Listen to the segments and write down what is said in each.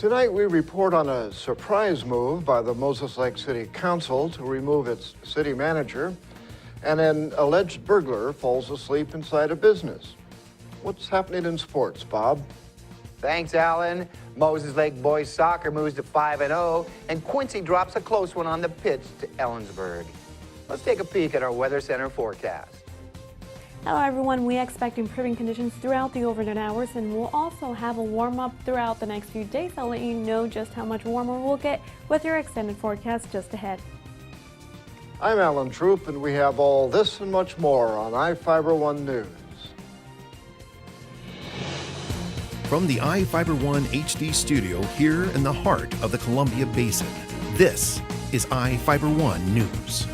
Tonight we report on a surprise move by the Moses Lake City Council to remove its city manager, and an alleged burglar falls asleep inside a business. What's happening in sports, Bob? Thanks, Alan. Moses Lake boys soccer moves to 5-0, and Quincy drops a close one on the pitch to Ellensburg. Let's take a peek at our Weather Center forecast. Hello everyone, we expect improving conditions throughout the overnight hours, and we'll also have a warm-up throughout the next few days. I'll let you know just how much warmer we'll get with your extended forecast just ahead. I'm Alan Troop, and we have all this and much more on iFiber One News. From the iFiber One HD studio here in the heart of the Columbia Basin, this is iFiber One News,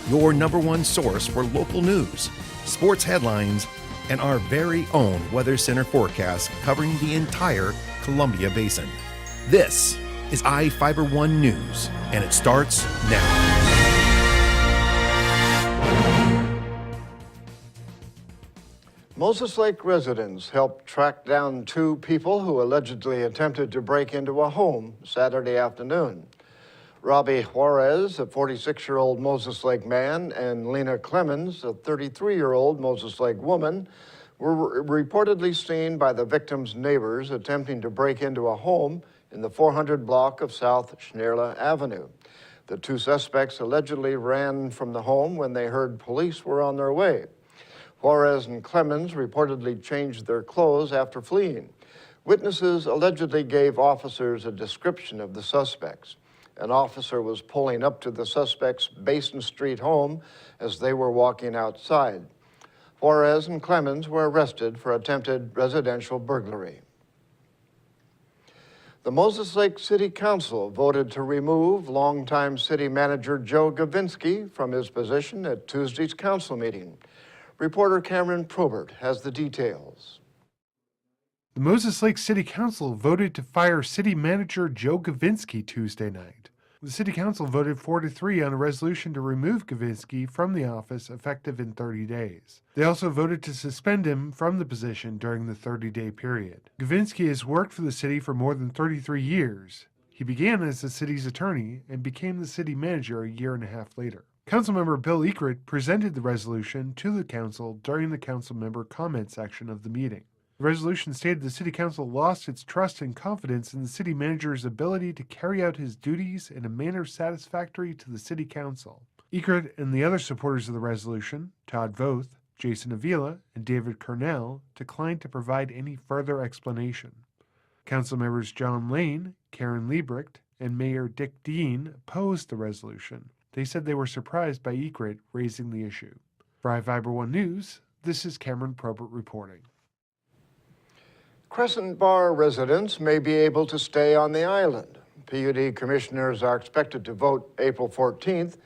your #1 source for local news, sports headlines, and our very own Weather Center forecast covering the entire Columbia Basin. This is iFiber One News, and it starts now. Moses Lake residents helped track down 2 people who allegedly attempted to break into a home Saturday afternoon. Robbie Juarez, a 46-year-old Moses Lake man, and Lena Clemens, a 33-year-old Moses Lake woman, were reportedly seen by the victim's neighbors attempting to break into a home in the 400 block of South Schneerle Avenue. The 2 suspects allegedly ran from the home when they heard police were on their way. Juarez and Clemens reportedly changed their clothes after fleeing. Witnesses allegedly gave officers a description of the suspects. An officer was pulling up to the suspects' Basin Street home as they were walking outside. Juarez and Clemens were arrested for attempted residential burglary. The Moses Lake City Council voted to remove longtime city manager Joe Gavinsky from his position at Tuesday's council meeting. Reporter Cameron Probert has the details. The Moses Lake City Council voted to fire City Manager Joe Gavinsky Tuesday night. The City Council voted 4-3 on a resolution to remove Gavinsky from the office effective in 30 days. They also voted to suspend him from the position during the 30-day period. Gavinsky has worked for the city for more than 33 years. He began as the city's attorney and became the city manager a year and a half later. Councilmember Bill Ekert presented the resolution to the council during the council member comment section of the meeting. The resolution stated the city council lost its trust and confidence in the city manager's ability to carry out his duties in a manner satisfactory to the city council. Ekert and the other supporters of the resolution, Todd Voth, Jason Avila, and David Cornell, declined to provide any further explanation. Council members John Lane, Karen Liebrecht, and Mayor Dick Dean opposed the resolution. They said they were surprised by Ekert raising the issue. For iFiber One News, this is Cameron Probert reporting. Crescent Bar residents may be able to stay on the island. PUD commissioners are expected to vote April 14th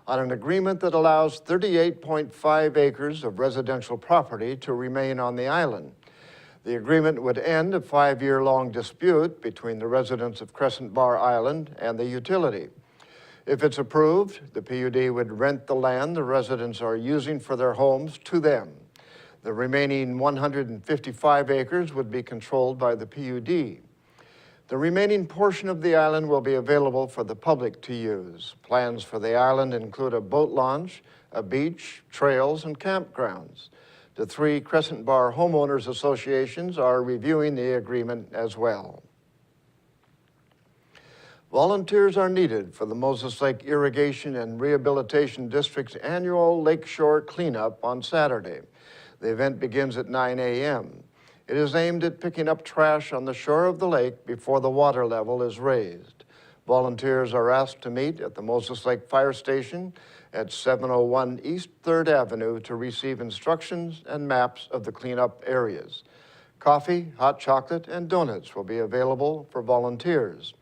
on an agreement that allows 38.5 acres of residential property to remain on the island. The agreement would end a 5-year-long dispute between the residents of Crescent Bar Island and the utility. If it's approved, the PUD would rent the land the residents are using for their homes to them. The remaining 155 acres would be controlled by the PUD. The remaining portion of the island will be available for the public to use. Plans for the island include a boat launch, a beach, trails, and campgrounds. The 3 Crescent Bar homeowners associations are reviewing the agreement as well. Volunteers are needed for the Moses Lake Irrigation and Rehabilitation District's annual Lakeshore Cleanup on Saturday. The event begins at 9 a.m. It is aimed at picking up trash on the shore of the lake before the water level is raised. Volunteers are asked to meet at the Moses Lake Fire Station at 701 East 3rd Avenue to receive instructions and maps of the cleanup areas. Coffee, hot chocolate, and donuts will be available for volunteers.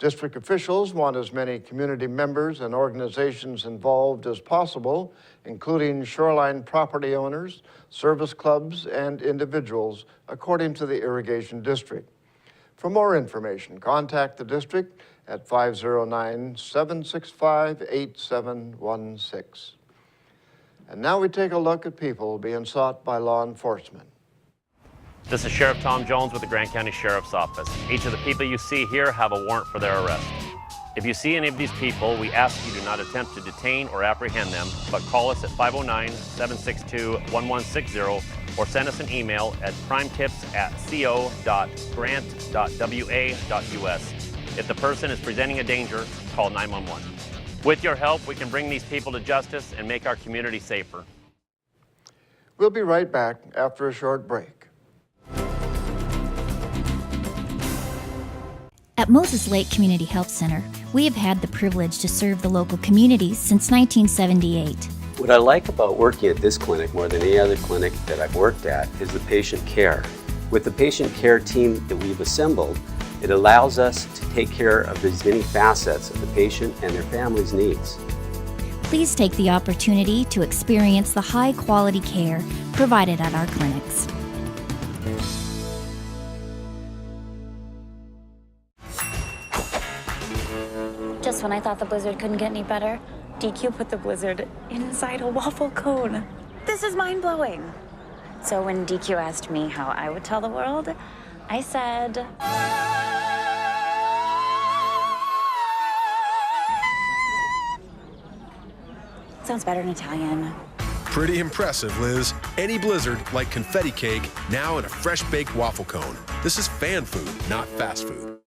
District officials want as many community members and organizations involved as possible, including shoreline property owners, service clubs, and individuals, according to the Irrigation District. For more information, contact the district at 509-765-8716. And now we take a look at people being sought by law enforcement. This is Sheriff Tom Jones with the Grant County Sheriff's Office. Each of the people you see here have a warrant for their arrest. If you see any of these people, we ask you do not attempt to detain or apprehend them, but call us at 509-762-1160 or send us an email at crimetips@co.grant.wa.us. If the person is presenting a danger, call 911. With your help, we can bring these people to justice and make our community safer. We'll be right back after a short break. At Moses Lake Community Health Center, we have had the privilege to serve the local communities since 1978. What I like about working at this clinic more than any other clinic that I've worked at is the patient care. With the patient care team that we've assembled, it allows us to take care of as many facets of the patient and their family's needs. Please take the opportunity to experience the high-quality care provided at our clinics. Just when I thought the blizzard couldn't get any better, DQ put the blizzard inside a waffle cone. This is mind-blowing. So when DQ asked me how I would tell the world, I said... Sounds better in Italian. Pretty impressive, Liz. Any blizzard, like confetti cake, now in a fresh-baked waffle cone. This is fan food, not fast food.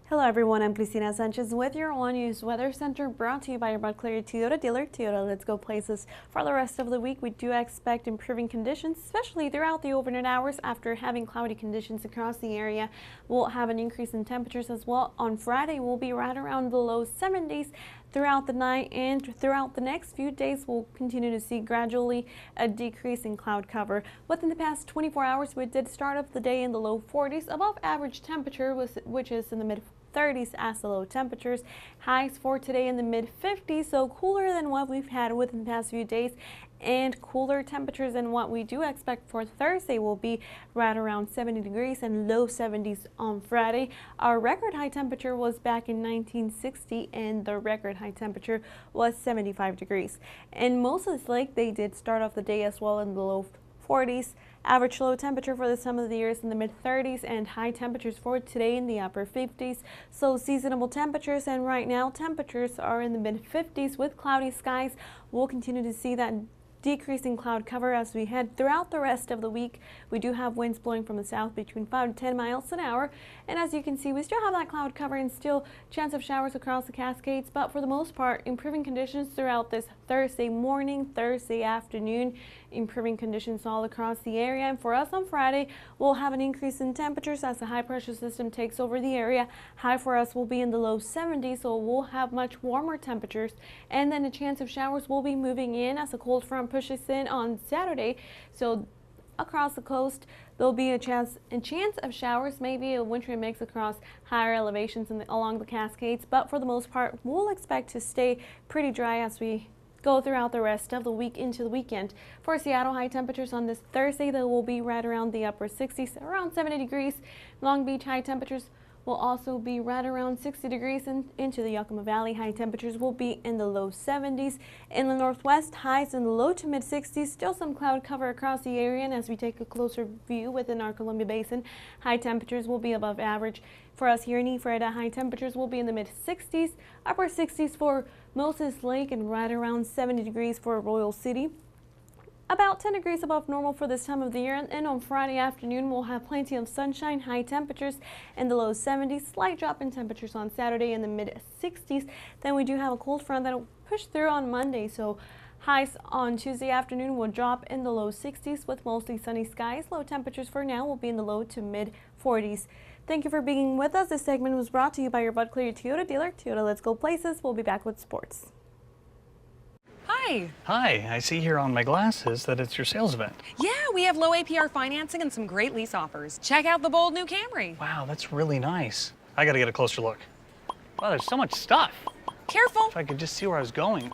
Hello everyone, I'm Cristina Sanchez with your On News Weather Center, brought to you by your Bud Clear Toyota dealer, Toyota Let's Go Places. For the rest of the week, we do expect improving conditions, especially throughout the overnight hours after having cloudy conditions across the area. We'll have an increase in temperatures as well. On Friday, we'll be right around the low 70s throughout the night, and throughout the next few days, we'll continue to see gradually a decrease in cloud cover. Within the past 24 hours, we did start off the day in the low 40s, above average temperature, which is in the mid 30s as the low temperatures. Highs for today in the mid 50s, so cooler than what we've had within the past few days, and cooler temperatures than what we do expect for Thursday will be right around 70 degrees and low 70s on Friday. Our record high temperature was back in 1960, and the record high temperature was 75 degrees. In Moses Lake, they did start off the day as well in the low 40s. Average low temperature for this time of the year is in the mid 30s, and high temperatures for today in the upper 50s. So seasonable temperatures, and right now temperatures are in the mid 50s with cloudy skies. We'll continue to see that decreasing cloud cover as we head throughout the rest of the week. We do have winds blowing from the south between 5 to 10 miles an hour, and as you can see, we still have that cloud cover and still chance of showers across the Cascades, but for the most part, improving conditions throughout this Thursday morning, Thursday afternoon, improving conditions all across the area. And for us on Friday, we'll have an increase in temperatures as the high pressure system takes over the area. High for us will be in the low 70s, so we'll have much warmer temperatures, and then a chance of showers will be moving in as a cold front pushes in on Saturday. So across the coast, there'll be a chance of showers, maybe a wintry mix across higher elevations along the Cascades, but for the most part, we'll expect to stay pretty dry as we go throughout the rest of the week into the weekend. For Seattle, high temperatures on this Thursday, they will be right around the upper 60s, around 70 degrees. Long Beach, high temperatures will also be right around 60 degrees, and into the Yakima Valley, high temperatures will be in the low 70s. In the Northwest, highs in the low to mid 60s, still some cloud cover across the area, and as we take a closer view within our Columbia Basin, high temperatures will be above average. For us here in Ephrata, high temperatures will be in the mid 60s, upper 60s for Moses Lake, and right around 70 degrees for Royal City. About 10 degrees above normal for this time of the year, and on Friday afternoon we'll have plenty of sunshine, high temperatures in the low 70s, slight drop in temperatures on Saturday in the mid 60s. Then we do have a cold front that will push through on Monday, so highs on Tuesday afternoon will drop in the low 60s with mostly sunny skies. Low temperatures for now will be in the low to mid 40s. Thank you for being with us. This segment was brought to you by your Bud Clear Toyota dealer, Toyota Let's Go Places. We'll be back with sports. Hi. Hi, I see here on my glasses that it's your sales event. Yeah, we have low APR financing and some great lease offers. Check out the bold new Camry. Wow, that's really nice. I gotta get a closer look. Wow, there's so much stuff. Careful. If I could just see where I was going.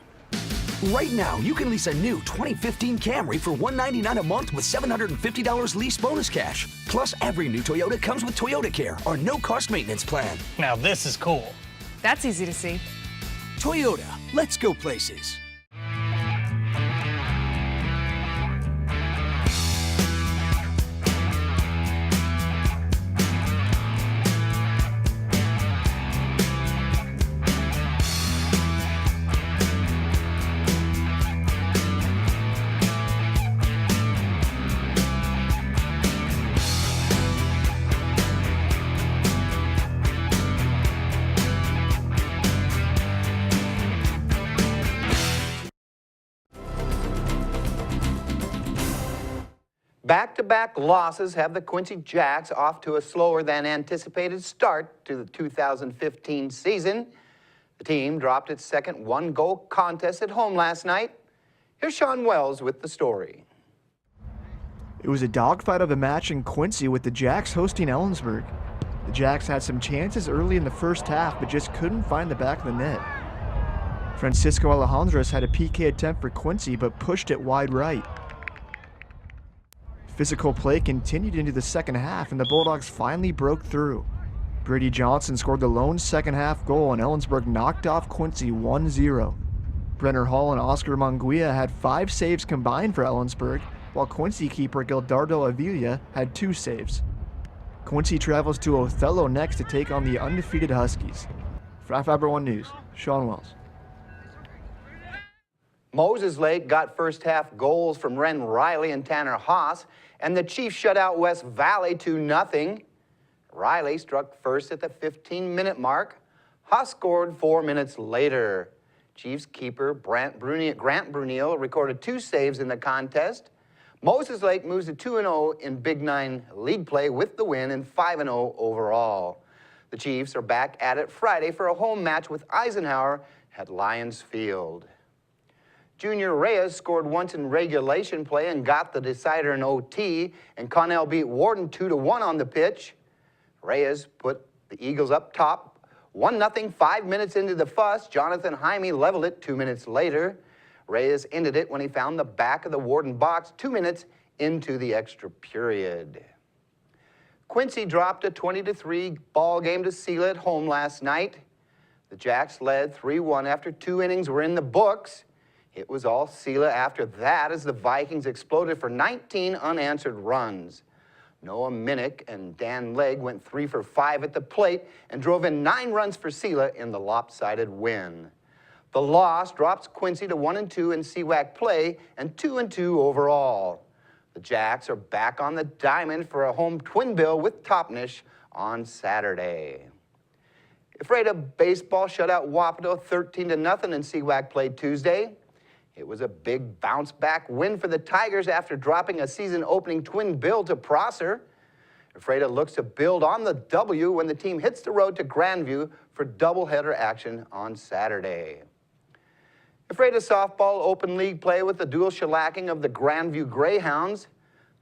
Right now, you can lease a new 2015 Camry for $199 a month with $750 lease bonus cash. Plus, every new Toyota comes with Toyota Care, our no-cost maintenance plan. Now this is cool. That's easy to see. Toyota, let's go places. Back-to-back losses have the Quincy Jacks off to a slower than anticipated start to the 2015 season. The team dropped its second one-goal contest at home last night. Here's Sean Wells with the story. It was a dogfight of a match in Quincy with the Jacks hosting Ellensburg. The Jacks had some chances early in the first half, but just couldn't find the back of the net. Francisco Alejandros had a PK attempt for Quincy, but pushed it wide right. Physical play continued into the second half, and the Bulldogs finally broke through. Brady Johnson scored the lone second half goal, and Ellensburg knocked off Quincy 1-0. Brenner Hall and Oscar Manguia had 5 saves combined for Ellensburg, while Quincy keeper Gildardo Avila had 2 saves. Quincy travels to Othello next to take on the undefeated Huskies. For iFiber One News, Sean Wells. Moses Lake got first half goals from Ren Riley and Tanner Haas, and the Chiefs shut out West Valley 2-0. Riley struck first at the 15-minute mark. Haas scored 4 minutes later. Chiefs keeper Grant Brunel recorded 2 saves in the contest. Moses Lake moves to 2-0 in Big 9 league play with the win and 5-0 overall. The Chiefs are back at it Friday for a home match with Eisenhower at Lions Field. Junior Reyes scored once in regulation play and got the decider in OT, and Connell beat Warden 2-1 on the pitch. Reyes put the Eagles up top. 1-0, 5 minutes into the fuss. Jonathan Jaime leveled it 2 minutes later. Reyes ended it when he found the back of the Warden box 2 minutes into the extra period. Quincy dropped a 20-3 ball game to Selah at home last night. The Jacks led 3-1 after 2 innings were in the books. It was all Selah after that as the Vikings exploded for 19 unanswered runs. Noah Minnick and Dan Legg went 3 for 5 at the plate and drove in 9 runs for Selah in the lopsided win. The loss drops Quincy to 1-2 in CWAC play and 2-2 overall. The Jacks are back on the diamond for a home twin bill with Toppenish on Saturday. Ephrata baseball shut out Wapato 13-0 in CWAC play Tuesday. It was a big bounce-back win for the Tigers after dropping a season-opening twin bill to Prosser. Ephrata looks to build on the W when the team hits the road to Grandview for doubleheader action on Saturday. Ephrata softball open league play with the dual shellacking of the Grandview Greyhounds.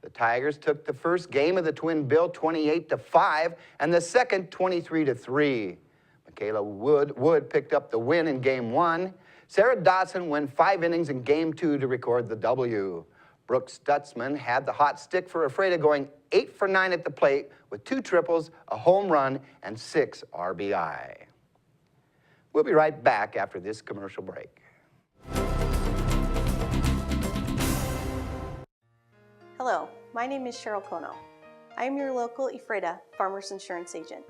The Tigers took the first game of the twin bill 28-5 and the second 23-3. Michaela Wood picked up the win in game 1. Sarah Dodson went 5 innings in game 2 to record the W. Brooke Stutzman had the hot stick for Ephrata, going 8 for 9 at the plate with 2 triples, a home run, and 6 RBI. We'll be right back after this commercial break. Hello, my name is Cheryl Kono. I am your local Ephrata Farmers Insurance Agent.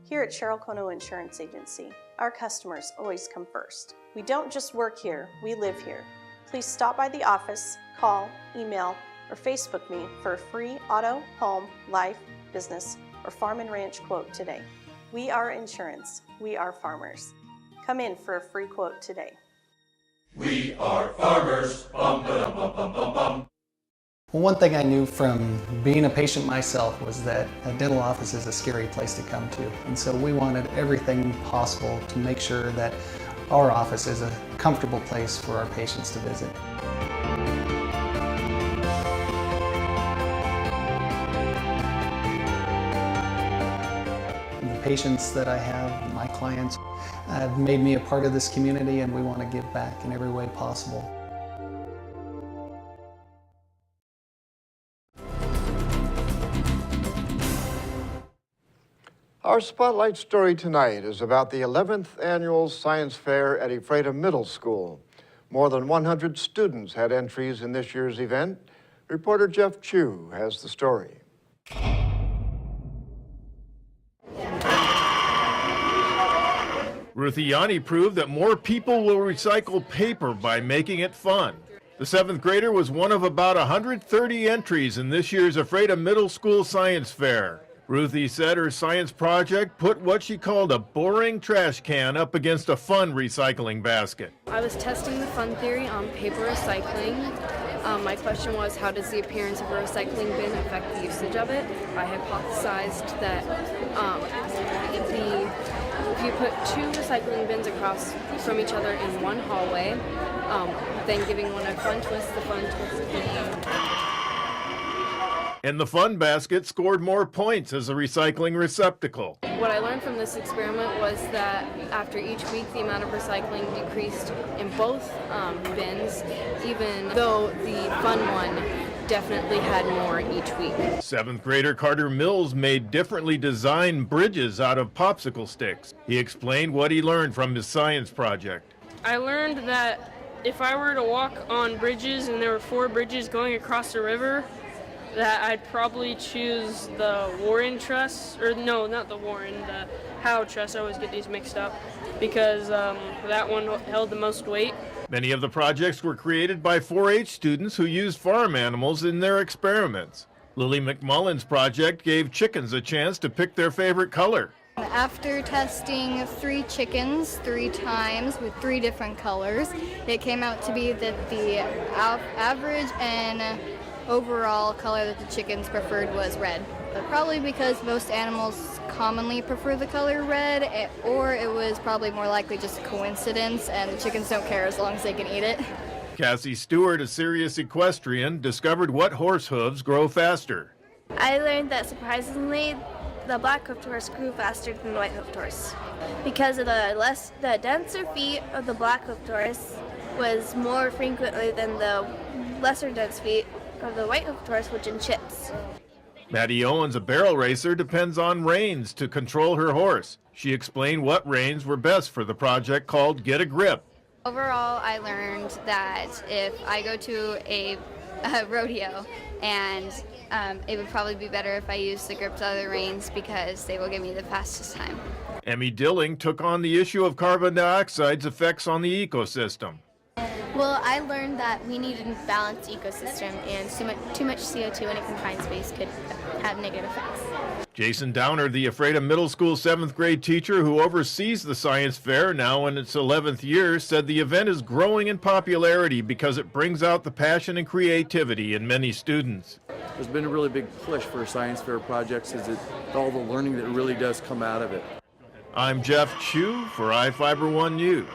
Here at Cheryl Kono Insurance Agency, our customers always come first. We don't just work here, we live here. Please stop by the office, call, email, or Facebook me for a free auto, home, life, business, or farm and ranch quote today. We are insurance. We are farmers. Come in for a free quote today. We are farmers. Bum, ba-dum, bum, bum, bum, bum. Well, one thing I knew from being a patient myself was that a dental office is a scary place to come to. And so we wanted everything possible to make sure that our office is a comfortable place for our patients to visit. The patients that I have, my clients, have made me a part of this community, and we want to give back in every way possible. Our spotlight story tonight is about the 11th annual science fair at Ephrata Middle School. More than 100 students had entries in this year's event. Reporter Jeff Chu has the story. Ruthie Yanni proved that more people will recycle paper by making it fun. The 7th grader was one of about 130 entries in this year's Ephrata Middle School Science Fair. Ruthie said her science project put what she called a boring trash can up against a fun recycling basket. I was testing the fun theory on paper recycling My question was, how does the appearance of a recycling bin affect the usage of it? I hypothesized that if you put two recycling bins across from each other in one hallway, then giving one a fun twist, the fun twist being... And the Fun Basket scored more points as a recycling receptacle. What I learned from this experiment was that after each week, the amount of recycling decreased in both bins, even though the fun one definitely had more each week. 7th grader Carter Mills made differently designed bridges out of popsicle sticks. He explained what he learned from his science project. I learned that if I were to walk on bridges and there were 4 bridges going across a river, that I'd probably choose the Warren Truss, or no, not the Warren, the Howe Truss. I always get these mixed up because that one held the most weight. Many of the projects were created by 4-H students who used farm animals in their experiments. Lily McMullen's project gave chickens a chance to pick their favorite color. After testing 3 chickens 3 times with 3 different colors, it came out to be that the average and overall color that the chickens preferred was red. But probably because most animals commonly prefer the color red, or it was probably more likely just a coincidence and the chickens don't care as long as they can eat it. Cassie Stewart, a serious equestrian, discovered what horse hooves grow faster. I learned that surprisingly, the black-hoofed horse grew faster than the white-hoofed horse because of the denser feet of the black-hoofed horse was more frequently than the lesser dense feet of the white-hoofed horse, which in chips. Maddie Owens, a barrel racer, depends on reins to control her horse. She explained what reins were best for the project called Get a Grip. Overall, I learned that if I go to a rodeo, and it would probably be better if I used the gripped other reins because they will give me the fastest time. Emmy Dilling took on the issue of carbon dioxide's effects on the ecosystem. Well, I learned that we need a balanced ecosystem, and too much CO2 in a confined space could have negative effects. Jason Downer, the Ephrata Middle School 7th grade teacher who oversees the science fair now in its 11th year, said the event is growing in popularity because it brings out the passion and creativity in many students. There's been a really big push for science fair projects, is it all the learning that really does come out of it. I'm Jeff Chu for iFiber One News.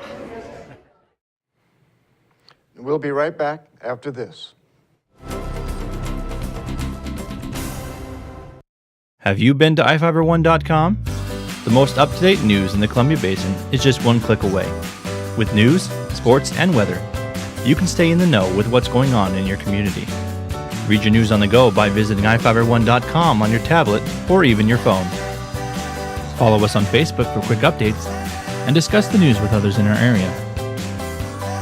We'll be right back after this. Have you been to iFiber1.com? The most up-to-date news in the Columbia Basin is just one click away. With news, sports, and weather, you can stay in the know with what's going on in your community. Read your news on the go by visiting iFiber1.com on your tablet or even your phone. Follow us on Facebook for quick updates and discuss the news with others in our area.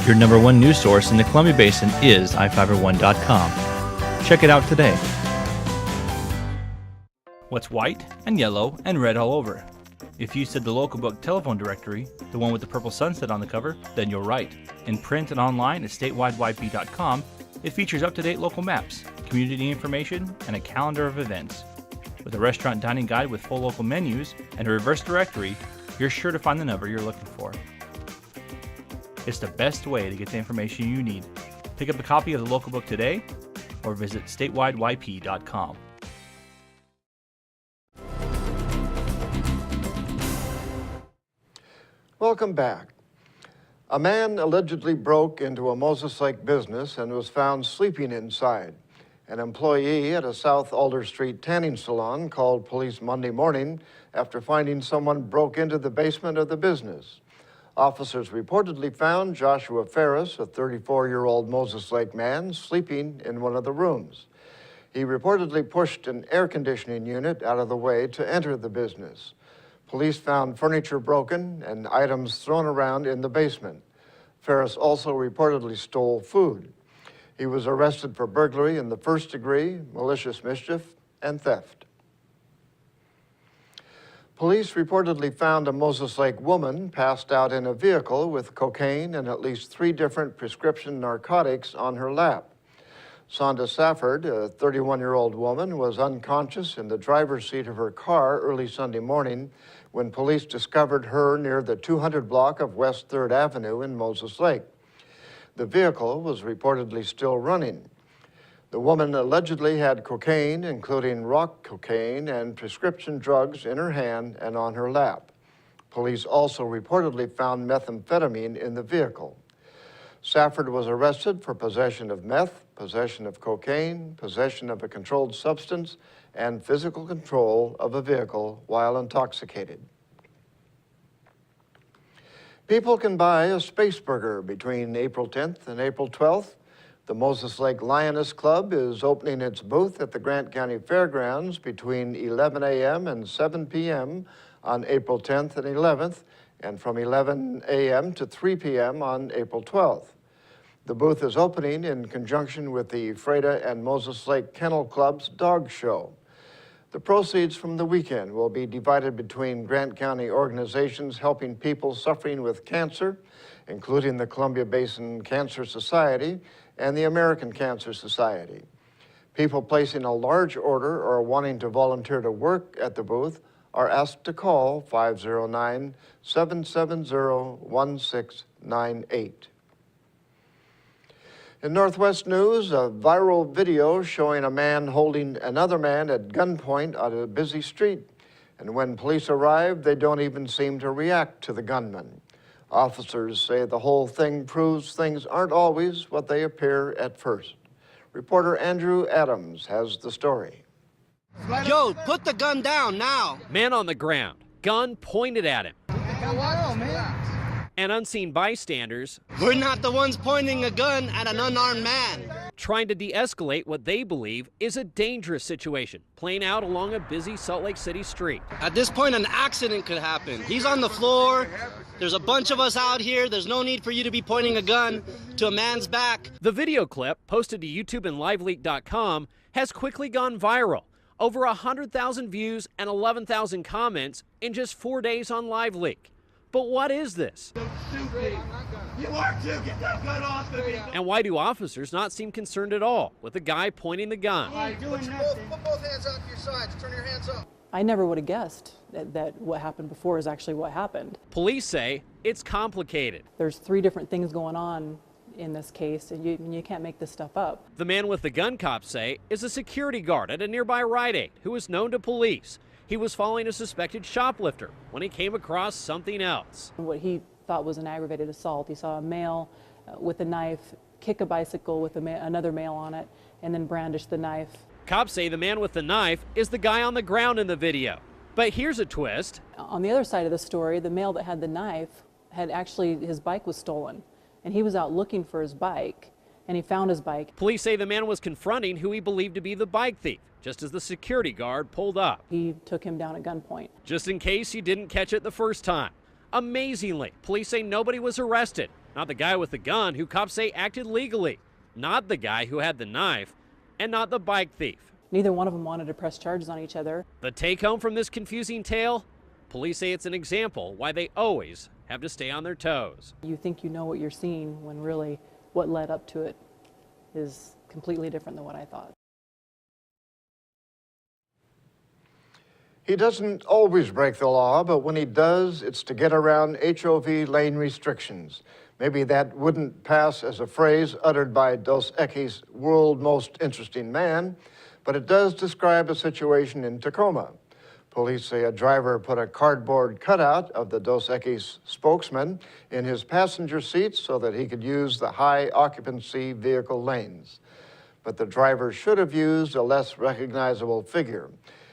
Your #1 news source in the Columbia Basin is iFiber1.com. Check it out today. What's white and yellow and red all over? If you said the local book telephone directory, the one with the purple sunset on the cover, then you're right. In print and online at statewideyp.com, it features up-to-date local maps, community information, and a calendar of events. With a restaurant dining guide with full local menus and a reverse directory, you're sure to find the number you're looking for. It's the best way to get the information you need. Pick up a copy of the local book today or visit statewideyp.com. Welcome back. A man allegedly broke into a Moses Lake business and was found sleeping inside. An employee at a South Alder Street tanning salon called police Monday morning after finding someone broke into the basement of the business. Officers reportedly found Joshua Ferris, a 34-year-old Moses Lake man, sleeping in one of the rooms. He reportedly pushed an air conditioning unit out of the way to enter the business. Police found furniture broken and items thrown around in the basement. Ferris also reportedly stole food. He was arrested for burglary in the first degree, malicious mischief, and theft. Police reportedly found a Moses Lake woman passed out in a vehicle with cocaine and at least 3 different prescription narcotics on her lap. Sonda Safford, a 31-year-old woman, was unconscious in the driver's seat of her car early Sunday morning when police discovered her near the 200 block of West 3rd Avenue in Moses Lake. The vehicle was reportedly still running. The woman allegedly had cocaine, including rock cocaine and prescription drugs, in her hand and on her lap. Police also reportedly found methamphetamine in the vehicle. Safford was arrested for possession of meth, possession of cocaine, possession of a controlled substance, and physical control of a vehicle while intoxicated. People can buy a Space Burger between April 10th and April 12th. The Moses Lake Lioness Club is opening its booth at the Grant County Fairgrounds between 11 a.m. and 7 p.m. on April 10th and 11th, and from 11 a.m. to 3 p.m. on April 12th. The booth is opening in conjunction with the Ephrata and Moses Lake Kennel Club's dog show. The proceeds from the weekend will be divided between Grant County organizations helping people suffering with cancer, including the Columbia Basin Cancer Society and the American Cancer Society. People placing a large order or wanting to volunteer to work at the booth are asked to call 509-770-1698. In Northwest news, a viral video showing a man holding another man at gunpoint on a busy street. And when police arrive, they don't even seem to react to the gunman. Officers say the whole thing proves things aren't always what they appear at first. Reporter Andrew Adams has the story. Joe, put the gun down now. Man on the ground, gun pointed at him. And unseen bystanders, we're not the ones pointing a gun at an unarmed man, trying to de-escalate what they believe is a dangerous situation playing out along a busy Salt Lake City street. At this point, an accident could happen. He's on the floor. There's a bunch of us out here. There's no need for you to be pointing a gun to a man's back. The video clip, posted to YouTube and LiveLeak.com, has quickly gone viral. Over 100,000 views and 11,000 comments in just 4 days on LiveLeak. But what is this? You are too. Get that gun off of me. And why do officers not seem concerned at all with the guy pointing the gun? Put both hands out to your sides. Turn your hands up. I never would have guessed that what happened before is actually what happened. Police say it's complicated. There's 3 different things going on in this case, and you can't make this stuff up. The man with the gun, cops say, is a security guard at a nearby Rite Aid who is known to police. He was following a suspected shoplifter when he came across something else. What he thought was an aggravated assault. He saw a male with a knife kick a bicycle with another male on it and then brandish the knife. Cops say the man with the knife is the guy on the ground in the video. But here's a twist. On the other side of the story, the male that had the knife had actually, his bike was stolen, and he was out looking for his bike, and he found his bike. Police say the man was confronting who he believed to be the bike thief, just as the security guard pulled up. He took him down at gunpoint. Just in case you didn't catch it the first time. Amazingly, police say nobody was arrested. Not the guy with the gun, who cops say acted legally. Not the guy who had the knife, and not the bike thief. Neither one of them wanted to press charges on each other. The take home from this confusing tale? Police say it's an example why they always have to stay on their toes. You think you know what you're seeing when really what led up to it is completely different than what I thought. He doesn't always break the law, but when he does, it's to get around HOV lane restrictions. Maybe that wouldn't pass as a phrase uttered by Dos Equis' world most interesting man, but it does describe a situation in Tacoma. Police say a driver put a cardboard cutout of the Dos Equis spokesman in his passenger seat so that he could use the high occupancy vehicle lanes. But the driver should have used a less recognizable figure.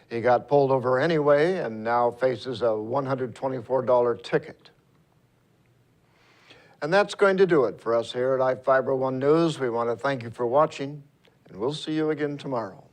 He got pulled over anyway and now faces a $124 ticket. And that's going to do it for us here at iFiber One News. We want to thank you for watching, and we'll see you again tomorrow.